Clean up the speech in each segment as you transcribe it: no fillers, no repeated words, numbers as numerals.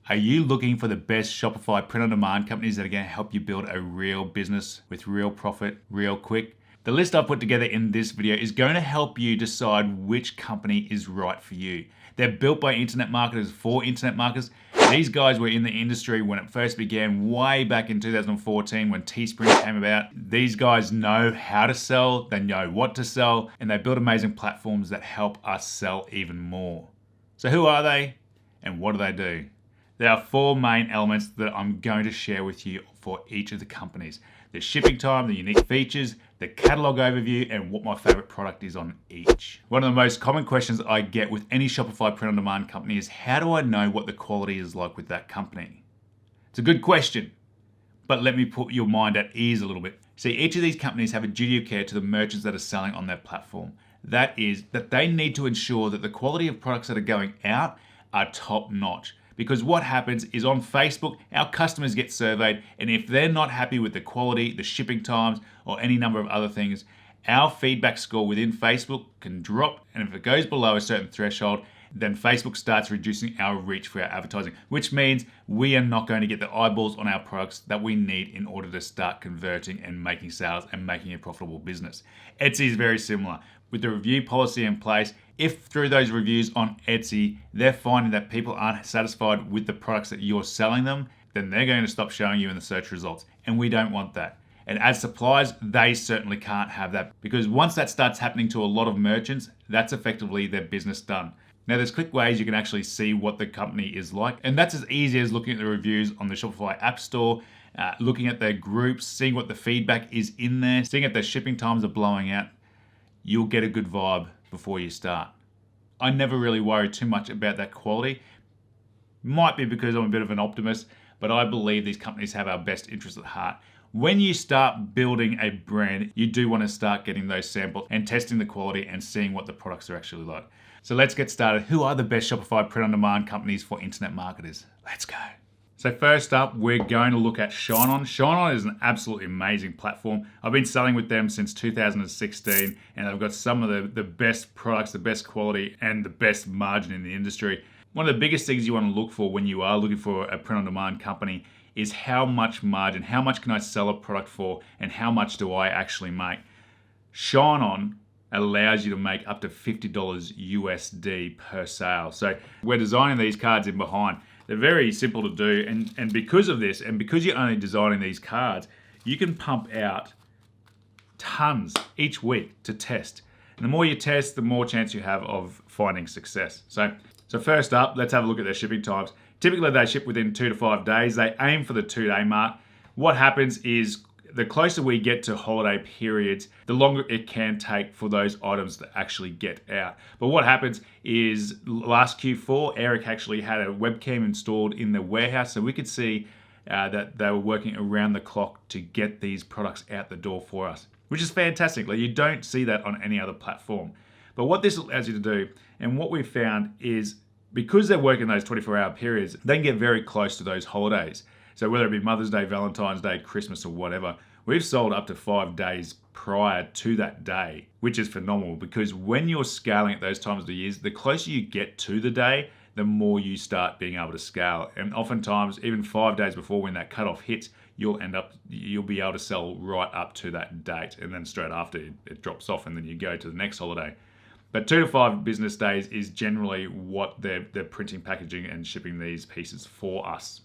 Are you looking for the best Shopify print-on-demand companies that are going to help you build a real business with real profit, real quick? The list I've put together in this video is going to help you decide which company is right for you. They're built by internet marketers for internet marketers. These guys were in the industry when it first began way back in 2014 when Teespring came about. These guys know how to sell, they know what to sell, and they build amazing platforms that help us sell even more. So who are they and what do they do? There are four main elements that I'm going to share with you for each of the companies. The shipping time, the unique features, the catalog overview, and what my favorite product is on each. One of the most common questions I get with any Shopify print-on-demand company is, how do I know what the quality is like with that company? It's a good question, but let me put your mind at ease a little bit. See, each of these companies have a duty of care to the merchants that are selling on their platform. That is, that they need to ensure that the quality of products that are going out are top-notch. Because what happens is on Facebook, our customers get surveyed, and if they're not happy with the quality, the shipping times, or any number of other things, our feedback score within Facebook can drop, and if it goes below a certain threshold, then Facebook starts reducing our reach for our advertising, which means we are not going to get the eyeballs on our products that we need in order to start converting and making sales and making a profitable business. Etsy is very similar. With the review policy in place, if through those reviews on Etsy, they're finding that people aren't satisfied with the products that you're selling them, then they're going to stop showing you in the search results. And we don't want that. And as suppliers, they certainly can't have that, because once that starts happening to a lot of merchants, that's effectively their business done. Now, there's quick ways you can actually see what the company is like, and that's as easy as looking at the reviews on the Shopify App Store, looking at their groups, seeing what the feedback is in there, seeing if their shipping times are blowing out. You'll get a good vibe before you start. I never really worry too much about that quality. Might be because I'm a bit of an optimist, but I believe these companies have our best interests at heart. When you start building a brand, you do want to start getting those samples and testing the quality and seeing what the products are actually like. So let's get started. Who are the best Shopify print-on-demand companies for internet marketers? Let's go. So first up, we're going to look at ShineOn. ShineOn is an absolutely amazing platform. I've been selling with them since 2016, and they've got some of the best products, the best quality, and the best margin in the industry. One of the biggest things you want to look for when you are looking for a print-on-demand company is how much margin, how much can I sell a product for, and how much do I actually make. ShineOn allows you to make up to $50 USD per sale. So we're designing these cards in behind. They're very simple to do, and because of this, and because you're only designing these cards, you can pump out tons each week to test. And the more you test, the more chance you have of finding success. So first up, let's have a look at their shipping times. Typically, they ship within 2 to 5 days. They aim for the 2-day mark. What happens is, the closer we get to holiday periods, the longer it can take for those items to actually get out. But what happens is, last Q4, Eric actually had a webcam installed in the warehouse, so we could see that they were working around the clock to get these products out the door for us, which is fantastic. Like, you don't see that on any other platform. But what this allows you to do, and what we've found is, because they're working those 24-hour periods, they can get very close to those holidays. So whether it be Mother's Day, Valentine's Day, Christmas, or whatever, we've sold up to 5 days prior to that day, which is phenomenal, because when you're scaling at those times of the years, the closer you get to the day, the more you start being able to scale. And oftentimes, even 5 days before when that cutoff hits, you'll be able to sell right up to that date, and then straight after it drops off, and then you go to the next holiday. But 2 to 5 business days is generally what they're printing, packaging, and shipping these pieces for us.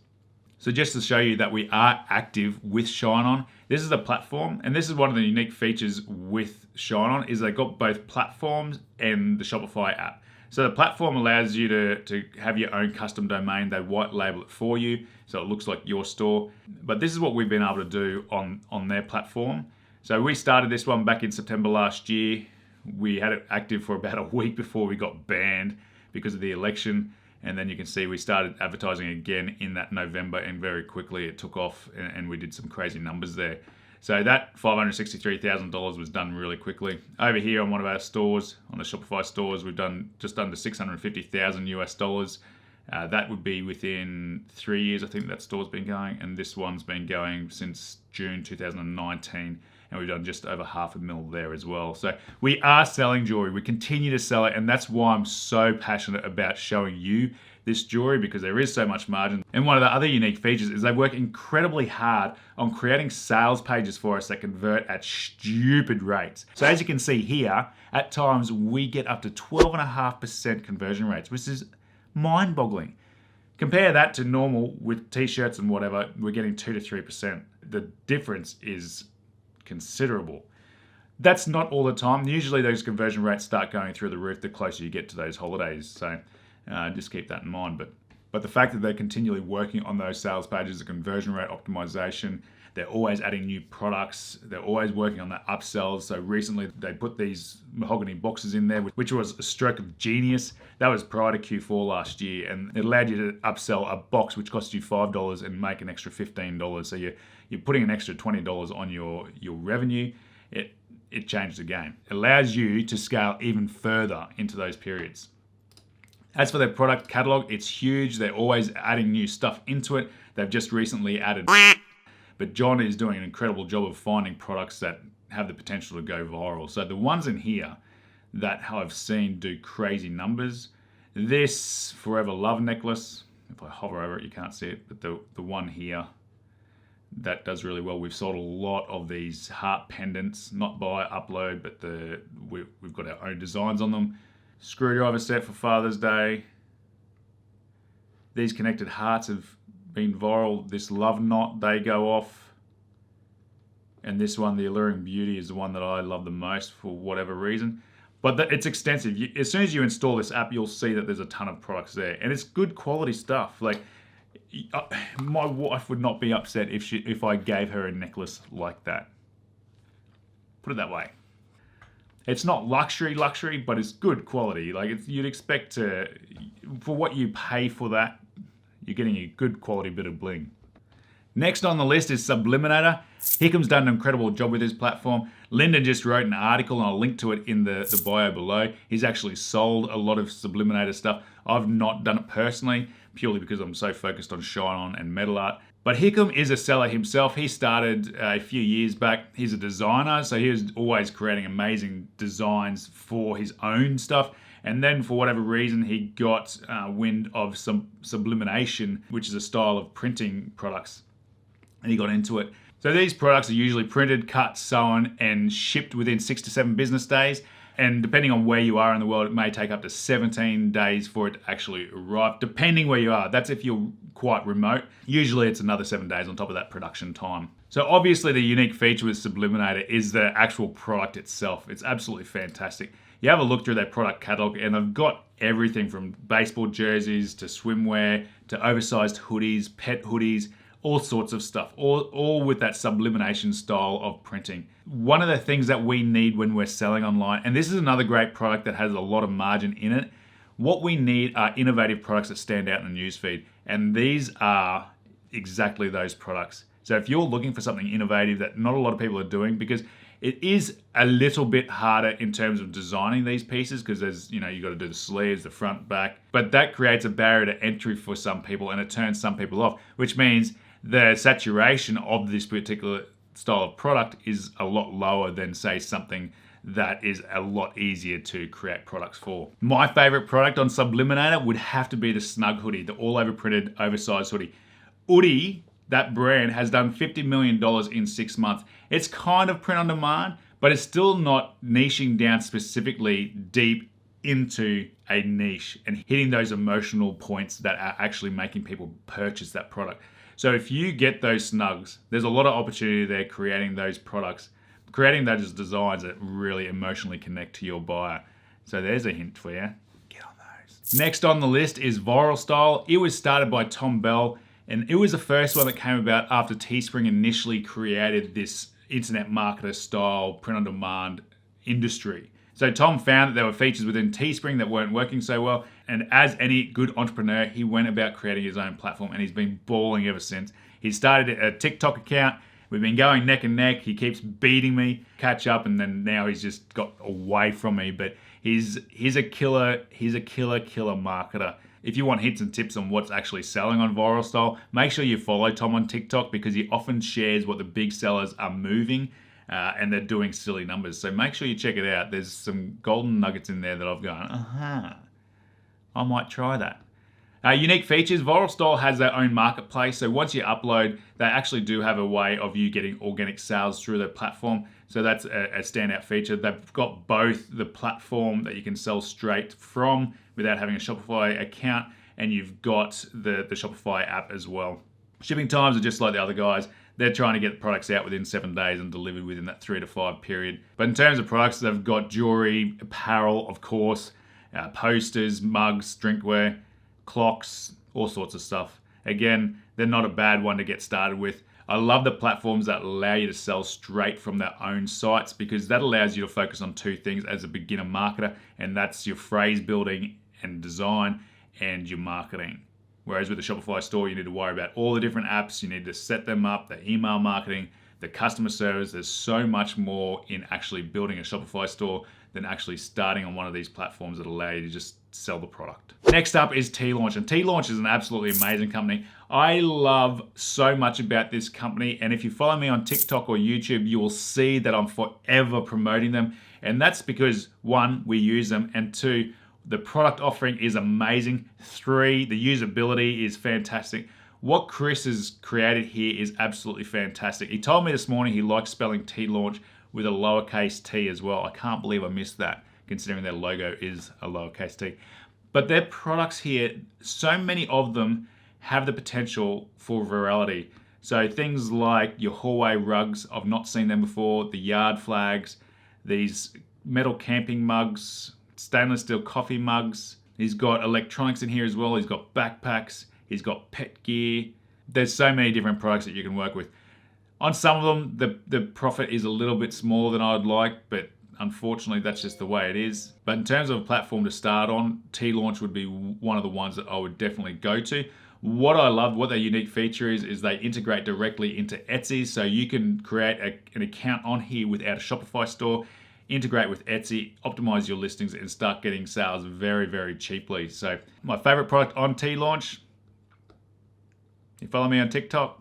So just to show you that we are active with ShineOn, this is a platform, and this is one of the unique features with ShineOn, is they've got both platforms and the Shopify app. So the platform allows you to have your own custom domain. They white label it for you, so it looks like your store. But this is what we've been able to do on their platform. So we started this one back in September last year. We had it active for about a week before we got banned because of the election. And then you can see we started advertising again in that November, and very quickly it took off, and we did some crazy numbers there. So that $563,000 was done really quickly. Over here on one of our stores, on the Shopify stores, we've done just under $650,000 US. That would be within 3 years, I think that store's been going, and this one's been going since June 2019. and we've done just over $500,000 there as well. So we are selling jewelry. We continue to sell it, and that's why I'm so passionate about showing you this jewelry, because there is so much margin. And one of the other unique features is they work incredibly hard on creating sales pages for us that convert at stupid rates. So as you can see here, at times we get up to 12.5% conversion rates, which is mind-boggling. Compare that to normal with t-shirts and whatever, we're getting 2 to 3%. The difference is considerable. That's not all the time. Usually those conversion rates start going through the roof the closer you get to those holidays. So just keep that in mind. But the fact that they're continually working on those sales pages, the conversion rate optimization, they're always adding new products, they're always working on the upsells. So recently they put these mahogany boxes in there, which was a stroke of genius. That was prior to Q4 last year, and it allowed you to upsell a box which cost you $5 and make an extra $15. So you're putting an extra $20 on your revenue. It changed the game. It allows you to scale even further into those periods. As for their product catalog, it's huge. They're always adding new stuff into it. They've just recently added, but John is doing an incredible job of finding products that have the potential to go viral. So the ones in here that I've seen do crazy numbers, this Forever Love necklace, if I hover over it, you can't see it, but the one here, that does really well. We've sold a lot of these heart pendants, not by Upload, but we've got our own designs on them. Screwdriver set for Father's Day. These connected hearts have been viral. This love knot, they go off. And this one, the Alluring Beauty, is the one that I love the most for whatever reason. But it's extensive. As soon as you install this app, you'll see that there's a ton of products there. And it's good quality stuff. Like, my wife would not be upset if I gave her a necklace like that. Put it that way. It's not luxury, but it's good quality. Like, you'd expect for what you pay for that, you're getting a good quality bit of bling. Next on the list is Subliminator. Hickham's done an incredible job with his platform. Lyndon just wrote an article, and I'll link to it in the bio below. He's actually sold a lot of Subliminator stuff. I've not done it personally, purely because I'm so focused on ShineOn and metal art. But Hickam is a seller himself. He started a few years back. He's a designer, so he was always creating amazing designs for his own stuff. And then for whatever reason, he got wind of some sublimation, which is a style of printing products, and he got into it. So these products are usually printed, cut, sewn, and shipped within 6 to 7 business days. And depending on where you are in the world, it may take up to 17 days for it to actually arrive, depending where you are. That's if you're quite remote. Usually it's another 7 days on top of that production time. So obviously the unique feature with Subliminator is the actual product itself. It's absolutely fantastic. You have a look through their product catalog, and they've got everything from baseball jerseys to swimwear to oversized hoodies, pet hoodies, all sorts of stuff, all with that sublimation style of printing. One of the things that we need when we're selling online, and this is another great product that has a lot of margin in it, what we need are innovative products that stand out in the newsfeed, and these are exactly those products. So if you're looking for something innovative that not a lot of people are doing, because it is a little bit harder in terms of designing these pieces, because there's, you got to do the sleeves, the front, back, but that creates a barrier to entry for some people, and it turns some people off, which means the saturation of this particular style of product is a lot lower than, say, something that is a lot easier to create products for. My favorite product on Subliminator would have to be the Snug hoodie, the all-over printed oversized hoodie. Oodie, that brand, has done $50 million in 6 months. It's kind of print on demand, but it's still not niching down specifically deep into a niche and hitting those emotional points that are actually making people purchase that product. So if you get those snugs, there's a lot of opportunity there creating those products, creating those designs that really emotionally connect to your buyer. So there's a hint for you. Get on those. Next on the list is ViralStyle. It was started by Tom Bell, and it was the first one that came about after Teespring initially created this internet marketer style print-on-demand industry. So Tom found that there were features within Teespring that weren't working so well, and as any good entrepreneur, he went about creating his own platform, and he's been balling ever since. He started a TikTok account. We've been going neck and neck. He keeps beating me, catch up, and then now he's just got away from me. But he's a killer marketer. If you want hints and tips on what's actually selling on ViralStyle, make sure you follow Tom on TikTok, because he often shares what the big sellers are moving. and they're doing silly numbers. So make sure you check it out. There's some golden nuggets in there that I've gone, I might try that. Unique features, ViralStyle has their own marketplace. So once you upload, they actually do have a way of you getting organic sales through their platform. So that's a standout feature. They've got both the platform that you can sell straight from without having a Shopify account, and you've got the Shopify app as well. Shipping times are just like the other guys. They're trying to get products out within 7 days and delivered within that 3 to 5 period. But in terms of products, they've got jewelry, apparel, of course, posters, mugs, drinkware, clocks, all sorts of stuff. Again, they're not a bad one to get started with. I love the platforms that allow you to sell straight from their own sites, because that allows you to focus on 2 things as a beginner marketer, and that's your phrase building and design and your marketing. Whereas with the Shopify store, you need to worry about all the different apps, you need to set them up, the email marketing, the customer service. There's so much more in actually building a Shopify store than actually starting on one of these platforms that allow you to just sell the product. Next up is teelaunch, and teelaunch is an absolutely amazing company. I love so much about this company, and if you follow me on TikTok or YouTube, you will see that I'm forever promoting them, and that's because 1, we use them, and 2, the product offering is amazing. 3, the usability is fantastic. What Chris has created here is absolutely fantastic. He told me this morning he likes spelling teelaunch with a lowercase t as well. I can't believe I missed that, considering their logo is a lowercase t. But their products here, so many of them have the potential for virality. So things like your hallway rugs, I've not seen them before, the yard flags, these metal camping mugs, stainless steel coffee mugs. He's got electronics in here as well. He's got backpacks. He's got pet gear. There's so many different products that you can work with. On some of them, the profit is a little bit smaller than I'd like, but unfortunately, that's just the way it is. But in terms of a platform to start on, teelaunch would be one of the ones that I would definitely go to. What I love, what their unique feature is they integrate directly into Etsy. So you can create an account on here without a Shopify store, integrate with Etsy, optimize your listings, and start getting sales very, very cheaply. So my favorite product on teelaunch, you follow me on TikTok,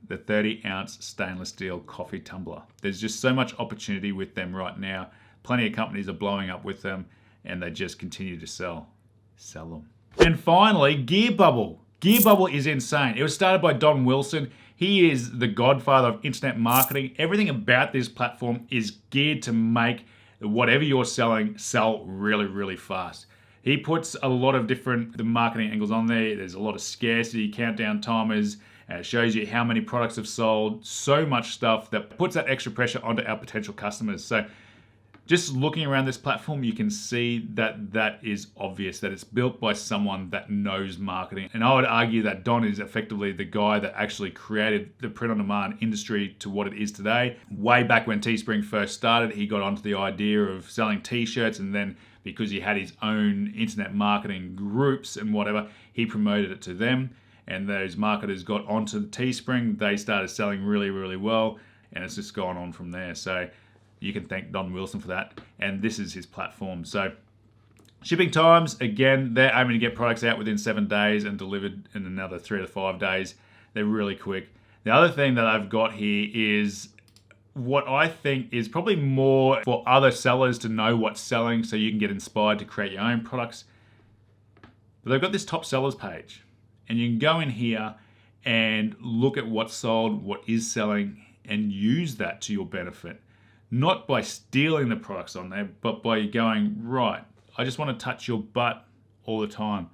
the 30-ounce stainless steel coffee tumbler. There's just so much opportunity with them right now. Plenty of companies are blowing up with them, and they just continue to sell them. And finally, GearBubble. GearBubble is insane. It was started by Don Wilson. He is the godfather of internet marketing. Everything about this platform is geared to make whatever you're selling sell really, really fast. He puts a lot of different marketing angles on there. There's a lot of scarcity, countdown timers, shows you how many products have sold, so much stuff that puts that extra pressure onto our potential customers. So just looking around this platform, you can see that is obvious, that it's built by someone that knows marketing. And I would argue that Don is effectively the guy that actually created the print-on-demand industry to what it is today. Way back when Teespring first started, he got onto the idea of selling t-shirts, and then because he had his own internet marketing groups and whatever, he promoted it to them. And those marketers got onto Teespring. They started selling really, really well, and it's just gone on from there. So you can thank Don Wilson for that, and this is his platform. So shipping times, again, they're aiming to get products out within 7 days and delivered in another 3 to 5 days. They're really quick. The other thing that I've got here is what I think is probably more for other sellers to know what's selling, so you can get inspired to create your own products. But they've got this top sellers page, and you can go in here and look at what's sold, what is selling, and use that to your benefit. Not by stealing the products on there, but by going, right, I just want to touch your butt all the time.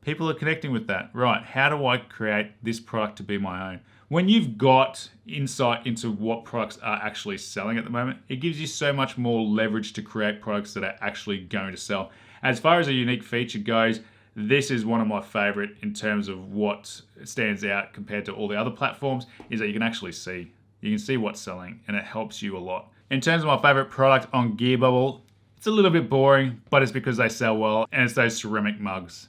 People are connecting with that. Right, how do I create this product to be my own? When you've got insight into what products are actually selling at the moment, it gives you so much more leverage to create products that are actually going to sell. As far as a unique feature goes, this is one of my favorite in terms of what stands out compared to all the other platforms, is that you can actually see. You can see what's selling, and it helps you a lot. In terms of my favorite product on GearBubble, it's a little bit boring, but it's because they sell well, and it's those ceramic mugs.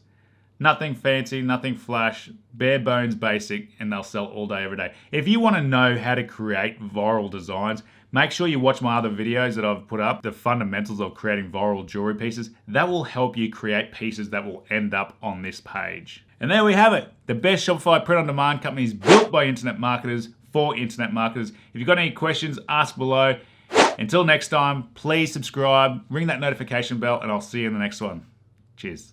Nothing fancy, nothing flash, bare bones basic, and they'll sell all day, every day. If you want to know how to create viral designs, make sure you watch my other videos that I've put up, the fundamentals of creating viral jewelry pieces. That will help you create pieces that will end up on this page. And there we have it. The best Shopify print-on-demand companies built by internet marketers for internet marketers. If you've got any questions, ask below. Until next time, please subscribe, ring that notification bell, and I'll see you in the next one. Cheers.